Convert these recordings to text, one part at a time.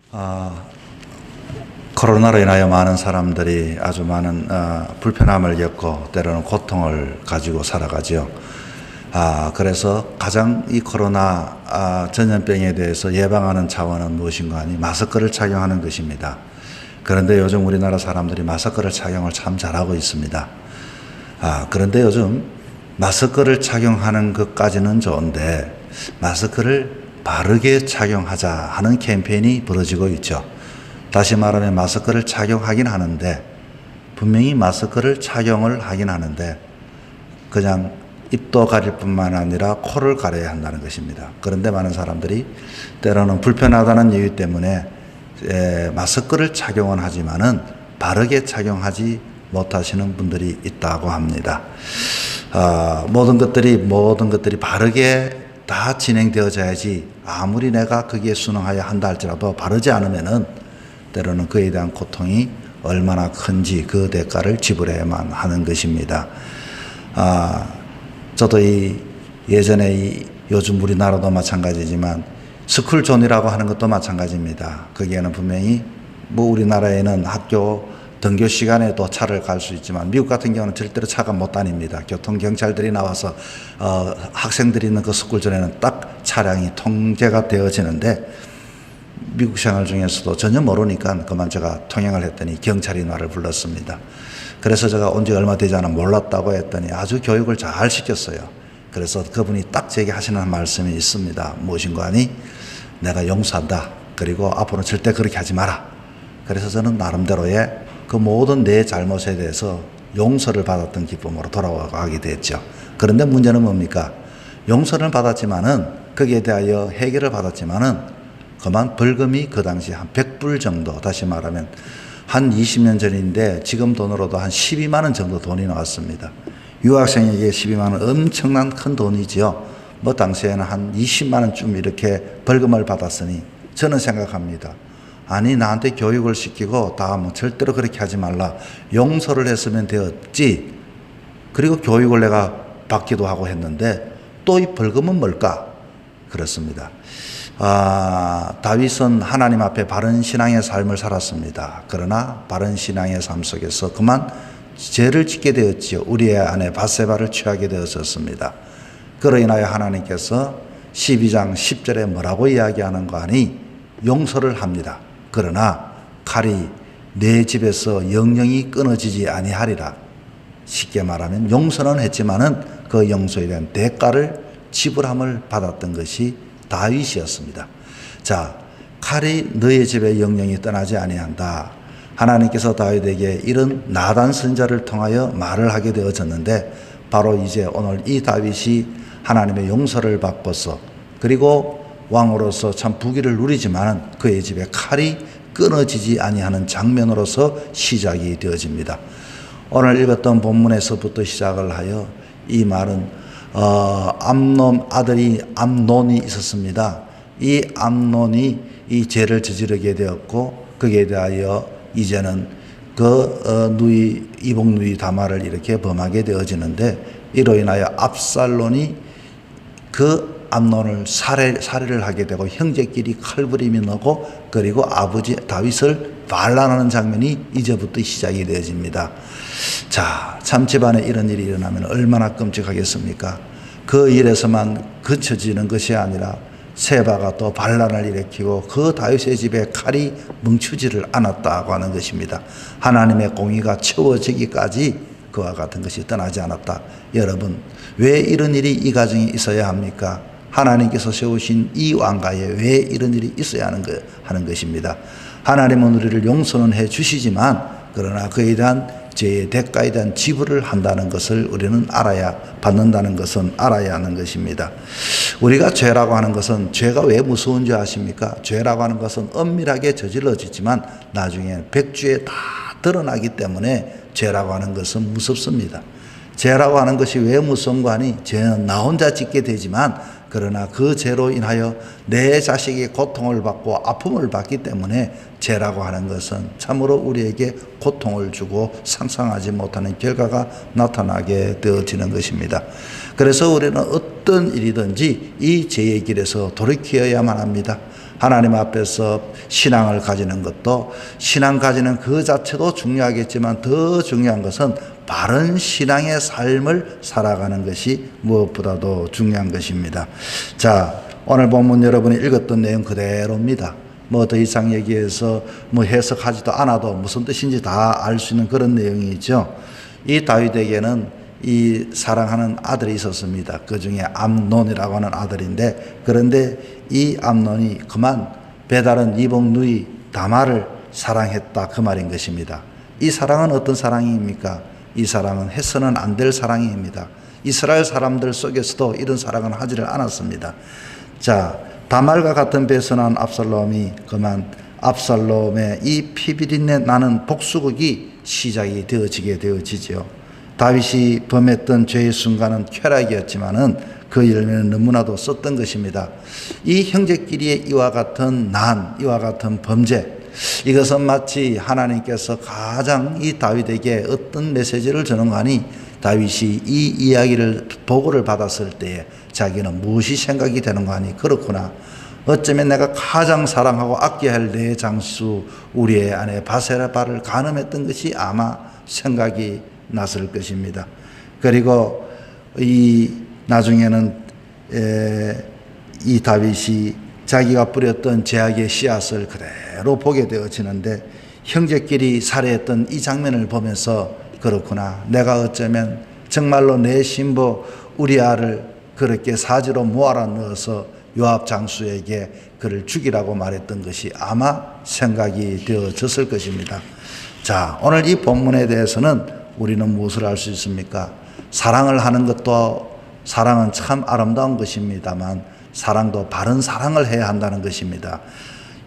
아, 코로나로 인하여 많은 사람들이 아주 많은 불편함을 겪고 때로는 고통을 가지고 살아가죠. 그래서 가장 이 코로나 전염병에 대해서 예방하는 차원은 무엇인가 하니 마스크를 착용하는 것입니다. 그런데 요즘 우리나라 사람들이 마스크를 착용을 참 잘하고 있습니다. 그런데 요즘 마스크를 착용하는 것까지는 좋은데 마스크를 바르게 착용하자 하는 캠페인이 벌어지고 있죠. 다시 말하면 마스크를 착용하긴 하는데 분명히 마스크를 착용을 하긴 하는데 그냥 입도 가릴 뿐만 아니라 코를 가려야 한다는 것입니다. 그런데 많은 사람들이 때로는 불편하다는 이유 때문에 마스크를 착용은 하지만은 바르게 착용하지 못하시는 분들이 있다고 합니다. 모든 것들이 바르게 다 진행되어져야지 아무리 내가 거기에 순응하여 한다 할지라도 바르지 않으면은 때로는 그에 대한 고통이 얼마나 큰지 그 대가를 지불해야만 하는 것입니다. 저도 예전에 요즘 우리나라도 마찬가지지만 스쿨존이라고 하는 것도 마찬가지입니다. 거기에는 분명히 우리나라에는 학교 등교 시간에도 차를 갈 수 있지만 미국 같은 경우는 절대로 차가 못 다닙니다. 교통경찰들이 나와서 학생들이 있는 그 스쿨존에는 딱 차량이 통제가 되어지는데 미국 생활 중에서도 전혀 모르니까 그만 제가 통행을 했더니 경찰이 나를 불렀습니다. 그래서 제가 온 지 얼마 되지 않아 몰랐다고 했더니 아주 교육을 잘 시켰어요. 그래서 그분이 딱 제게 하시는 말씀이 있습니다. 무엇인가 하니 내가 용서한다. 그리고 앞으로는 절대 그렇게 하지 마라. 그래서 저는 나름대로의 그 모든 내 잘못에 대해서 용서를 받았던 기쁨으로 돌아가게 됐죠. 그런데 문제는 뭡니까? 용서를 받았지만은 거기에 대하여 해결을 받았지만은 그만 벌금이 그 당시 한 100불 정도, 다시 말하면 한 20년 전인데 지금 돈으로도 한 12만 원 정도 돈이 나왔습니다. 유학생에게 12만 원 엄청난 큰 돈이지요. 당시에는 한 20만 원쯤 이렇게 벌금을 받았으니 저는 생각합니다. 아니 나한테 교육을 시키고 다 절대로 그렇게 하지 말라. 용서를 했으면 되었지. 그리고 교육을 내가 받기도 하고 했는데 또 이 벌금은 뭘까? 그렇습니다. 다윗은 하나님 앞에 바른 신앙의 삶을 살았습니다. 그러나 바른 신앙의 삶 속에서 그만 죄를 짓게 되었지요. 우리의 아내 밧세바를 취하게 되었었습니다. 그로 인하여 하나님께서 12장 10절에 뭐라고 이야기하는가 하니 용서를 합니다. 그러나 칼이 내 집에서 영영이 끊어지지 아니하리라. 쉽게 말하면 용서는 했지만은 그 용서에 대한 대가를 지불함을 받았던 것이 다윗이었습니다. 자, 칼이 너의 집에 영영이 떠나지 아니한다. 하나님께서 다윗에게 이런 나단 선지자를 통하여 말을 하게 되어졌는데 바로 이제 오늘 이 다윗이 하나님의 용서를 받고서 그리고 왕으로서 참 부귀를 누리지만 그의 집에 칼이 끊어지지 아니하는 장면으로서 시작이 되어집니다. 오늘 읽었던 본문에서부터 시작을 하여 이 말은 아들이 암논이 있었습니다. 이 암논이 이 죄를 저지르게 되었고 거기에 대하여 이제는 이복 누이 다말을 이렇게 범하게 되어지는데 이로 인하여 압살론이 그 암논을 살해를 하게 되고 형제끼리 칼부림이 나고 그리고 아버지 다윗을 반란하는 장면이 이제부터 시작이 되어집니다. 자, 참 집안에 이런 일이 일어나면 얼마나 끔찍하겠습니까? 그 일에서만 그쳐지는 것이 아니라 세바가 또 반란을 일으키고 그 다윗의 집에 칼이 멈추지를 않았다고 하는 것입니다. 하나님의 공의가 채워지기까지 그와 같은 것이 떠나지 않았다. 여러분, 왜 이런 일이 이 가정에 있어야 합니까? 하나님께서 세우신 이 왕가에 왜 이런 일이 있어야 하는 것입니다. 하나님은 우리를 용서는 해 주시지만 그러나 그에 대한 죄의 대가에 대한 지불을 한다는 것을 우리는 받는다는 것은 알아야 하는 것입니다. 우리가 죄라고 하는 것은 죄가 왜 무서운 줄 아십니까? 죄라고 하는 것은 엄밀하게 저질러지지만 나중에 백주에 다 드러나기 때문에 죄라고 하는 것은 무섭습니다. 죄라고 하는 것이 왜 무서운가 하니 죄는 나 혼자 짓게 되지만 그러나 그 죄로 인하여 내 자식이 고통을 받고 아픔을 받기 때문에 죄라고 하는 것은 참으로 우리에게 고통을 주고 상상하지 못하는 결과가 나타나게 되어지는 것입니다. 그래서 우리는 어떤 일이든지 이 죄의 길에서 돌이켜야만 합니다. 하나님 앞에서 신앙을 가지는 것도, 신앙 가지는 그 자체도 중요하겠지만 더 중요한 것은 바른 신앙의 삶을 살아가는 것이 무엇보다도 중요한 것입니다. 자, 오늘 본문 여러분이 읽었던 내용 그대로입니다. 뭐 더 이상 얘기해서 뭐 해석하지도 않아도 무슨 뜻인지 다 알 수 있는 그런 내용이죠. 이 다윗에게는 이 사랑하는 아들이 있었습니다. 그 중에 암논이라고 하는 아들인데, 그런데 이 암논이 그만 배다른 이복 누이 다말을 사랑했다, 그 말인 것입니다. 이 사랑은 어떤 사랑입니까? 이 사랑은 해서는 안 될 사랑입니다. 이스라엘 사람들 속에서도 이런 사랑은 하지를 않았습니다. 자, 다말과 같은 배선한 압살롬이 그만 압살롬의 이 피비린내 나는 복수극이 시작이 되어지죠. 다윗이 범했던 죄의 순간은 쾌락이었지만은 그 열매는 너무나도 썼던 것입니다. 이 형제끼리의 이와 같은 난, 이와 같은 범죄, 이것은 마치 하나님께서 가장 이 다윗에게 어떤 메시지를 주는 거 아니, 다윗이 이 이야기를 보고를 받았을 때에 자기는 무엇이 생각이 되는 거 아니, 그렇구나. 어쩌면 내가 가장 사랑하고 아껴야 할 내 장수 우리의 아내 바세바를 간음했던 것이 아마 생각이 났을 것입니다. 그리고 이 나중에는 이 다윗이 자기가 뿌렸던 죄악의 씨앗을 그대로 보게 되어지는데, 형제끼리 살해했던 이 장면을 보면서 그렇구나, 내가 어쩌면 정말로 내 신부 우리아를 그렇게 사지로 모아라 넣어서 요압 장수에게 그를 죽이라고 말했던 것이 아마 생각이 되어졌을 것입니다. 자, 오늘 이 본문에 대해서는 우리는 무엇을 알 수 있습니까? 사랑을 하는 것도, 사랑은 참 아름다운 것입니다만 사랑도 바른 사랑을 해야 한다는 것입니다.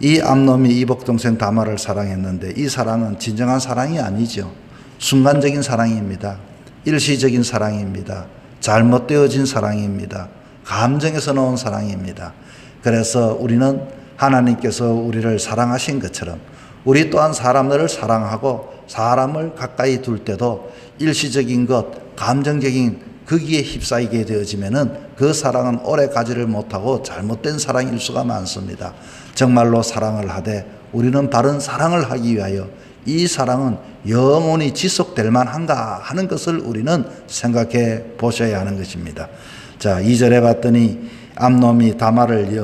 이 암놈이 이복 동생 다말을 사랑했는데 이 사랑은 진정한 사랑이 아니죠. 순간적인 사랑입니다. 일시적인 사랑입니다. 잘못되어진 사랑입니다. 감정에서 나온 사랑입니다. 그래서 우리는 하나님께서 우리를 사랑하신 것처럼 우리 또한 사람들을 사랑하고 사람을 가까이 둘 때도 일시적인 것, 감정적인 거기에 휩싸이게 되어지면은 그 사랑은 오래 가지를 못하고 잘못된 사랑일 수가 많습니다. 정말로 사랑을 하되 우리는 바른 사랑을 하기 위하여 이 사랑은 영원히 지속될 만한가 하는 것을 우리는 생각해 보셔야 하는 것입니다. 자, 2절에 봤더니 암놈이 다말을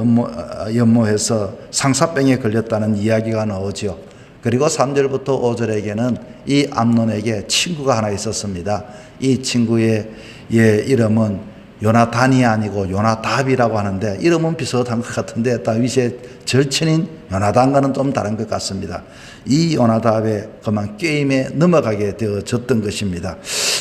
연모해서 상사병에 걸렸다는 이야기가 나오죠. 그리고 3절부터 5절에게는 이 암논에게 친구가 하나 있었습니다. 이 친구의 이름은 요나단이 아니고 요나답이라고 하는데, 이름은 비슷한 것 같은데 다윗의 절친인 요나단과는 좀 다른 것 같습니다. 이 요나답의 그만 게임에 넘어가게 되어졌던 것입니다.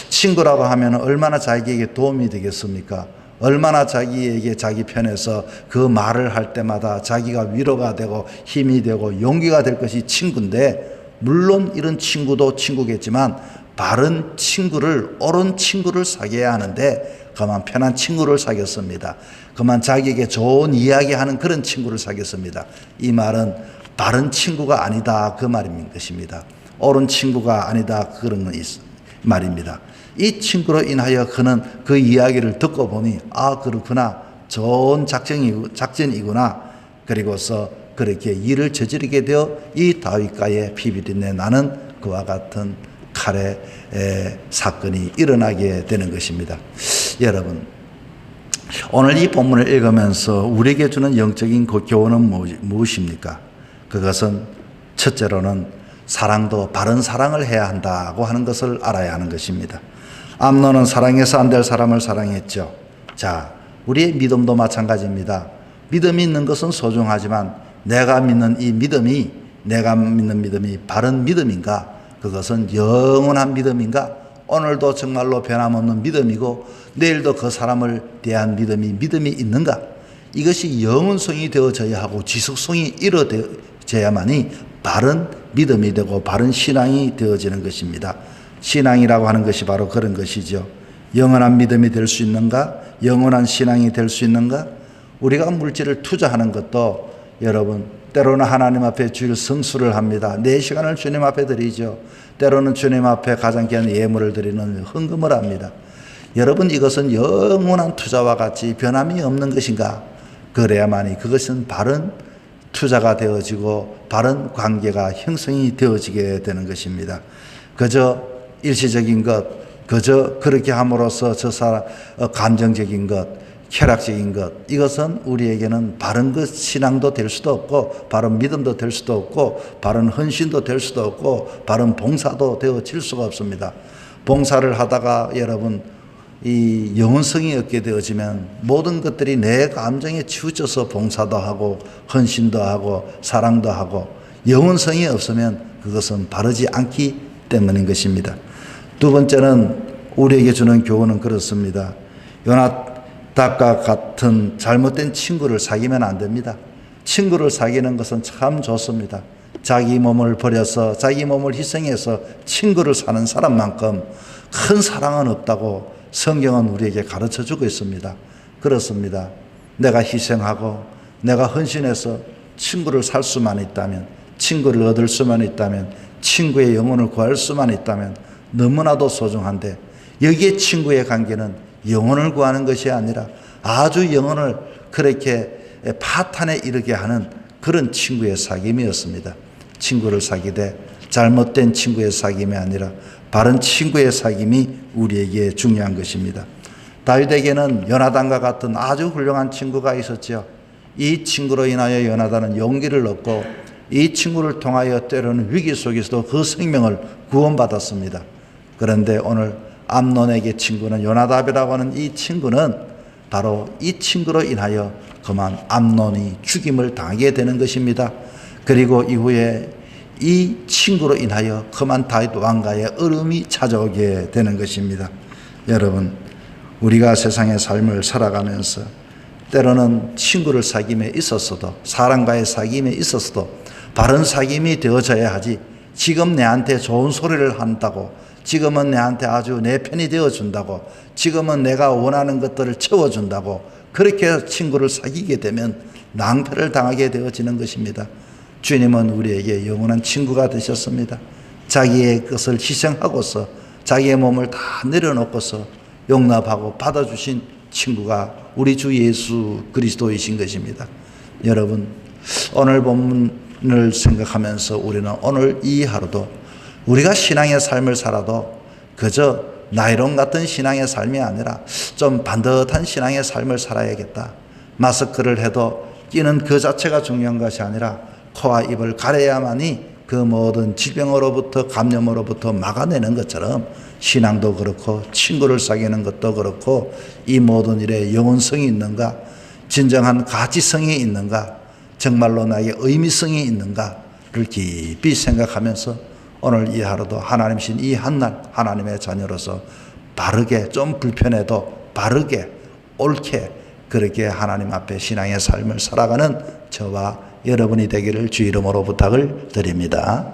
친구라고 하면 얼마나 자기에게 도움이 되겠습니까? 얼마나 자기에게 자기 편에서 그 말을 할 때마다 자기가 위로가 되고 힘이 되고 용기가 될 것이 친구인데, 물론 이런 친구도 친구겠지만 바른 친구를, 옳은 친구를 사귀어야 하는데 그만 편한 친구를 사귀었습니다. 그만 자기에게 좋은 이야기하는 그런 친구를 사귀었습니다. 이 말은 바른 친구가 아니다, 그 말인 것입니다. 옳은 친구가 아니다, 그런 말입니다. 이 친구로 인하여 그는 그 이야기를 듣고 보니 아, 그렇구나, 좋은 작전이구나. 그리고서 그렇게 일을 저지르게 되어 이 다윗과의 피비린내 나는 그와 같은 칼의 사건이 일어나게 되는 것입니다. 여러분, 오늘 이 본문을 읽으면서 우리에게 주는 영적인 교훈은 무엇입니까? 그것은 첫째로는 사랑도 바른 사랑을 해야 한다고 하는 것을 알아야 하는 것입니다. 암논은 사랑해서 안 될 사람을 사랑했죠. 자, 우리의 믿음도 마찬가지입니다. 믿음이 있는 것은 소중하지만 내가 믿는 믿음이 바른 믿음인가? 그것은 영원한 믿음인가? 오늘도 정말로 변함없는 믿음이고 내일도 그 사람을 대한 믿음이 있는가? 이것이 영원성이 되어져야 하고 지속성이 이루어져야만이 바른 믿음이 되고 바른 신앙이 되어지는 것입니다. 신앙이라고 하는 것이 바로 그런 것이죠. 영원한 믿음이 될 수 있는가? 영원한 신앙이 될 수 있는가? 우리가 물질을 투자하는 것도 여러분 때로는 하나님 앞에 주일 성수를 합니다. 내 시간을 주님 앞에 드리죠. 때로는 주님 앞에 가장 귀한 예물을 드리는 헌금을 합니다. 여러분, 이것은 영원한 투자와 같이 변함이 없는 것인가? 그래야만이 그것은 바른 투자가 되어지고 바른 관계가 형성이 되어지게 되는 것입니다. 그저 일시적인 것, 그저 그렇게 함으로써 저 사람 감정적인 것, 쾌락적인 것, 이것은 우리에게는 바른 그 신앙도 될 수도 없고 바른 믿음도 될 수도 없고 바른 헌신도 될 수도 없고 바른 봉사도 되어질 수가 없습니다. 봉사를 하다가 여러분 이 영혼성이 없게 되어지면 모든 것들이 내 감정에 치우쳐서 봉사도 하고 헌신도 하고 사랑도 하고 영혼성이 없으면 그것은 바르지 않기 때문인 것입니다. 두 번째는 우리에게 주는 교훈은 그렇습니다. 요나답과 같은 잘못된 친구를 사귀면 안 됩니다. 친구를 사귀는 것은 참 좋습니다. 자기 몸을 버려서 자기 몸을 희생해서 친구를 사는 사람만큼 큰 사랑은 없다고 성경은 우리에게 가르쳐주고 있습니다. 그렇습니다. 내가 희생하고 내가 헌신해서 친구를 살 수만 있다면, 친구를 얻을 수만 있다면, 친구의 영혼을 구할 수만 있다면 너무나도 소중한데, 여기에 친구의 관계는 영혼을 구하는 것이 아니라 아주 영혼을 그렇게 파탄에 이르게 하는 그런 친구의 사귐이었습니다. 친구를 사귀되 잘못된 친구의 사귐이 아니라 바른 친구의 사귐이 우리에게 중요한 것입니다. 다윗에게는 요나단과 같은 아주 훌륭한 친구가 있었죠. 이 친구로 인하여 요나단은 용기를 얻고 이 친구를 통하여 때로는 위기 속에서도 그 생명을 구원받았습니다. 그런데 오늘 암논에게 친구는 요나답이라고 하는 이 친구는 바로 이 친구로 인하여 그만 암논이 죽임을 당하게 되는 것입니다. 그리고 이후에 이 친구로 인하여 그만 다윗 왕가의 어려움이 찾아오게 되는 것입니다. 여러분, 우리가 세상의 삶을 살아가면서 때로는 친구를 사귐에 있었어도, 사람과의 사귐에 있었어도 바른 사귐이 되어져야 하지, 지금 내한테 좋은 소리를 한다고, 지금은 내한테 아주 내 편이 되어준다고, 지금은 내가 원하는 것들을 채워준다고 그렇게 친구를 사귀게 되면 낭패를 당하게 되어지는 것입니다. 주님은 우리에게 영원한 친구가 되셨습니다. 자기의 것을 희생하고서 자기의 몸을 다 내려놓고서 용납하고 받아주신 친구가 우리 주 예수 그리스도이신 것입니다. 여러분, 오늘 본문을 생각하면서 우리는 오늘 이 하루도 우리가 신앙의 삶을 살아도 그저 나이론 같은 신앙의 삶이 아니라 좀 반듯한 신앙의 삶을 살아야겠다. 마스크를 해도 끼는 그 자체가 중요한 것이 아니라 코와 입을 가려야만이 그 모든 질병으로부터 감염으로부터 막아내는 것처럼 신앙도 그렇고 친구를 사귀는 것도 그렇고 이 모든 일에 영혼성이 있는가, 진정한 가치성이 있는가, 정말로 나에게 의미성이 있는가를 깊이 생각하면서 오늘 이 하루도 하나님이신 이 한날 하나님의 자녀로서 바르게, 좀 불편해도 바르게 옳게 그렇게 하나님 앞에 신앙의 삶을 살아가는 저와 여러분이 되기를 주 이름으로 부탁을 드립니다.